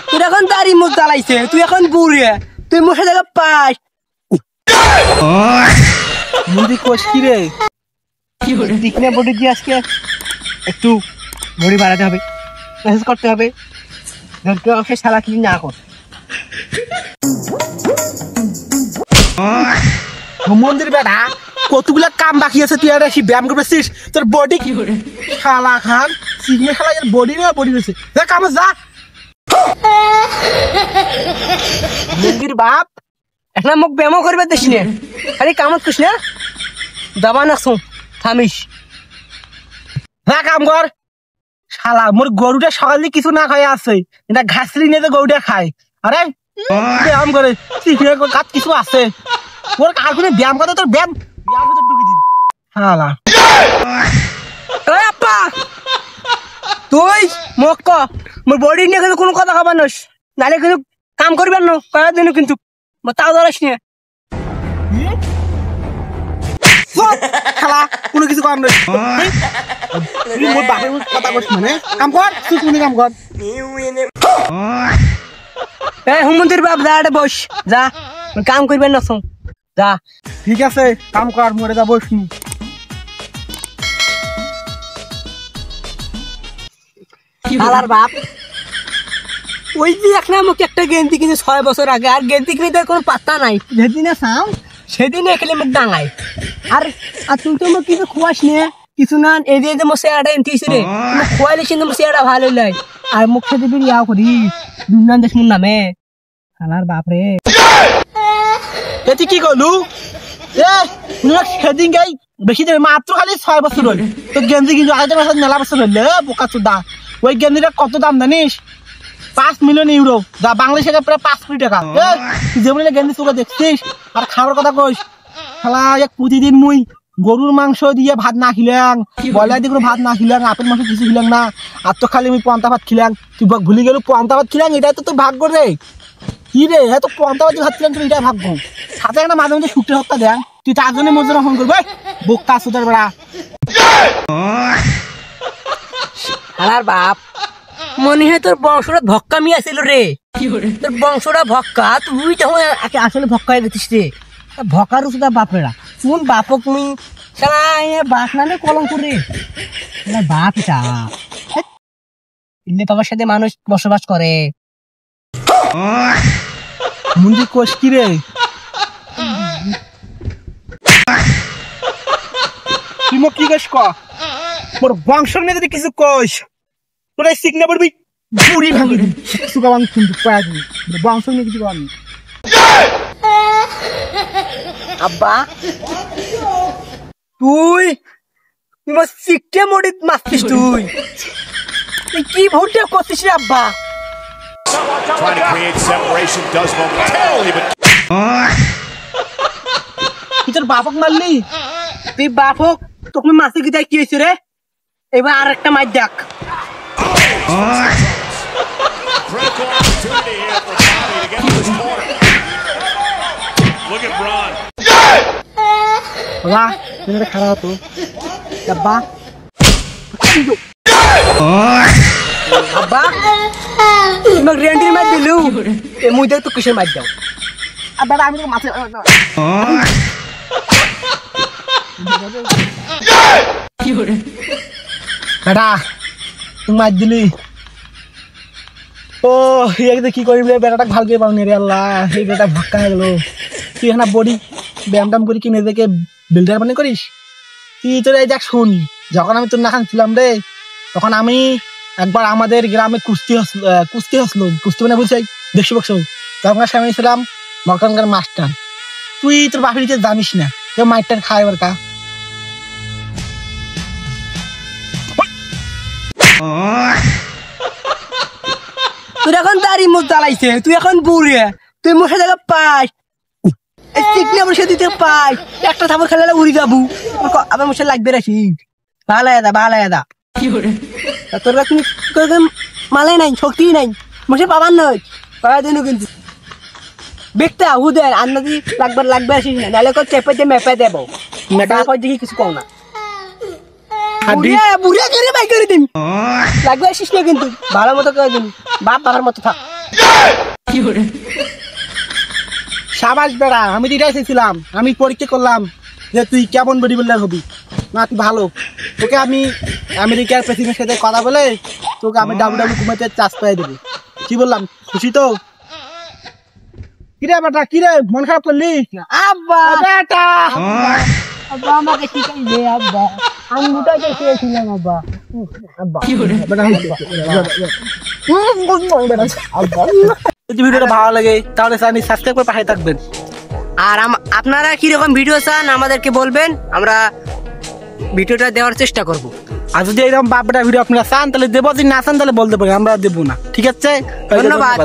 তুই এখন দাড়ি মুখ জ্বালাইছে, তুই এখন বুড়ে, তুই মুখে জায়গা পাস মুদি কোষ কি রে? দিকনে বডি দিয়ে আজকে একটু বডি বাড়াতে হবে, মেসেজ করতে হবে, শালা কি না কর। মন্দির বেটা কতগুলা কাম বাকি আছে, তুই আর এসে ব্যায়াম করতেছিস, তোর বডি কি করে শালা খান সিগনে শালা এর বডি না বডি রয়েছে, যা কাম যা। মন্দির বাপ এখন মোক ব্যায়ামও করবে দেশ নে, খালি কামত করিস না, যাবা না থামিস, যা কাম কর। শালা মোর গরুটা সকালে কিছু না খাই আছে, এটা ঘাসলি নিয়ে তো গরুটা খায়, আরে ব্যায়াম করে কাজ কিছু আছে ওর কার কোনো ব্যায়াম করে, তোর ব্যায়াম ঢুকে দিন শালা। আপা তুই মোক ক মোর বডি নিয়ে কিন্তু কোনো কথা খাবার নস, নাহলে কিন্তু কাম করবেন না করার দিন কিন্তু তাও ধরাস নিয়ে শালা কোনো কিছু করার নয়। মোর বাপের কথা করছিস মানে কাম কর, তুই কোন কাম কর। এই হুমন্দির বাপ যা বস, যা কাম করবেন না যা। ঠিক আছে কাম কর, মরে যা বস। শালার বাপ ওই যে এখন আমাকে একটা গেন্দি কিনে 6 বছর আগে, আর গেন্দি কিনে তার কোনো পাত্তা নাই, যেদিনে চাও সেদিনে খেলে মুখ ডাঙাই। আর তুই তো মোক কিছু খোয়াস নিয়ে কিছু না, এই যে মোর চেয়ারটা এনতিস রে, খোয়াইলে কিন্তু মোর চেয়ারটা ভালো লাই, আর মুখ খেতে দিবি ইয়াও করি দুর্নাম দেশ মোর নামে। শালার বাপ রে তুই কি করলু? সেদিন গাই বেশি দিন মাত্র খালি 6 বছর হল, তো গেঞ্জি কিন্তু আগে মেলা বছর হইলে বোকা চোদা। ওই গেঞ্জিটা কত দাম জানিস? 5 মিলিয়ন ইউরো, যা বাংলাদেশে প্রায় 5 কোটি টাকা। যে বলে গেঞ্জি চোখে দেখছিস আর খাওয়ার কথা কইস, শালা প্রতিদিন মুই গরুর মাংস দিয়ে ভাত না খিলাম, ব্রয়লার দিয়ে ভাত না খিলাম, আপেল মাংস কিছু খিলাম না, আর তো খালি আমি পন্তা ভাত খিলাম। তুই ভুলে গেল পন্তা ভাত খিলাম, এটাই তো তোর ভাগ্য রে। কি রে এত পন্তা ভাত ভাত খিলাম, তোর এটাই ভাগ্য। সাথে একটা মাঝে মধ্যে শুক্রের হত্যা দেন, তুই তার জন্য মজুরা ফোন করবে বোকা সুতার বেড়া। শালার বাপ মনে হয় তোর বংশটা ভক্কা মিয়া ছিল রে, তোর বংশটা ভক্কা, তুই তখন আসলে ভক্কা হয়ে গেছিস রে। ভকার উচিত বাপেরা কোন বাপক তুমি শালা বাপ না কলঙ্ক রে, বাপ এটা ইল্লে বাবার সাথে মানুষ বসবাস করে। মুন্দি কোষ কি রে? তুই মোক কি কইস ক? মোর বংশ নিয়ে যদি কিছু কইস তোরা শিখনা পড়বি বুড়ি ভাঙি দিবি, কিছু কাম কিন্তু পায়া দিবি, বংশ নিয়ে কিছু কাম। আব্বা তুই মোর শিখতে মরিত মারছিস, তুই কি ভুলটা করছিস রে আব্বা? কি তোর বাপক মারলি? তুই বাপক তোকে মাসে গিয়ে কি হয়েছে রে? এবার আর একটা মার দেখ। খারাপ হতো আব্বা, আব্বা তোমাকে রেন্টির মার দিলু, মুই দেখ তো কিসের মার দাও। আব্বা আমি তো মাছে বেটা তুই মার দিলি। ও কি করি বেটাটা ভালকে পাওনি রে আল্লাহ, এই বেটা ভাক্কা হয়ে গেল। তুই এখানে বডি ব্যায়াম টাম করি কি নিজেকে বিল্ডার বানিয়ে করিস? তুই তোর এই দেখ শুন, যখন আমি তোর নাখান ছিলাম রে, তখন আমি একবার আমাদের গ্রামে কুস্তি হসলো, কুস্তি মানে বুঝাই দেখছি বকছো, তখন সামনে ছিলাম মরকানকার মাস্টার। তুই তোর বাপের জানিস না কেউ মাইটার খায় এবার কা। তুই এখন দাড়ি মুখ জ্বালাইছে, তুই এখন বুড়ে, তুই মুখে জায়গা পাস দিতে পাই, একটা থাপড় খেলে উড়ি যাবো, আবার মুখে লাগবে রাখি। ভালো দা তোর তুমি মালে নাই, শক্তি নাই, মুখে পাবার নয় পাওয়ার জন্য কিন্তু দেখতে হুদে আন্দাজি লাগবে আসিস না, নাহলে চেপে দিয়ে মেপে দেবো, মেপা কর দেখি কিছু কও না। হাড্ডি বুড়িয়া করে বাই করে দিন লাগবে আসিস না কিন্তু ভালো মতো করে দিন বাপ বাবার মতো থাক সাবাস বেড়া আমি তো এটাই চাইছিলাম আমি পরীক্ষা করলাম যে তুই কেমন বডি বিল্ডার হবি না তুই ভালো তোকে আমি আমেরিকার প্রেসিডেন্টের সাথে কথা বলে তোকে আমি ডাব্লিউডাব্লিউ কুমাতে চান্স পেয়ে দেবো কি বললাম খুশি তো কিরে বেটা কিরে মন খারাপ করলি আব্বা বেটা আব্বা আমাকে শিখাই দে আব্বা আমি মোটাকে শিখেছিলাম আব্বা আব্বা যদি ভিডিওটা ভালো লাগে তাহলে চ্যানেল সাবস্ক্রাইব করে পাশে থাকবেন আর আপনারা কি রকম ভিডিও চান আমাদেরকে বলবেন আমরা ভিডিওটা দেওয়ার চেষ্টা করব আর যদি এরকম বাপটা ভিডিও আপনারা চান তাহলে দেবো যদি না চান তাহলে বলতে পারেন আমরা দেবো না ঠিক আছে ধন্যবাদ।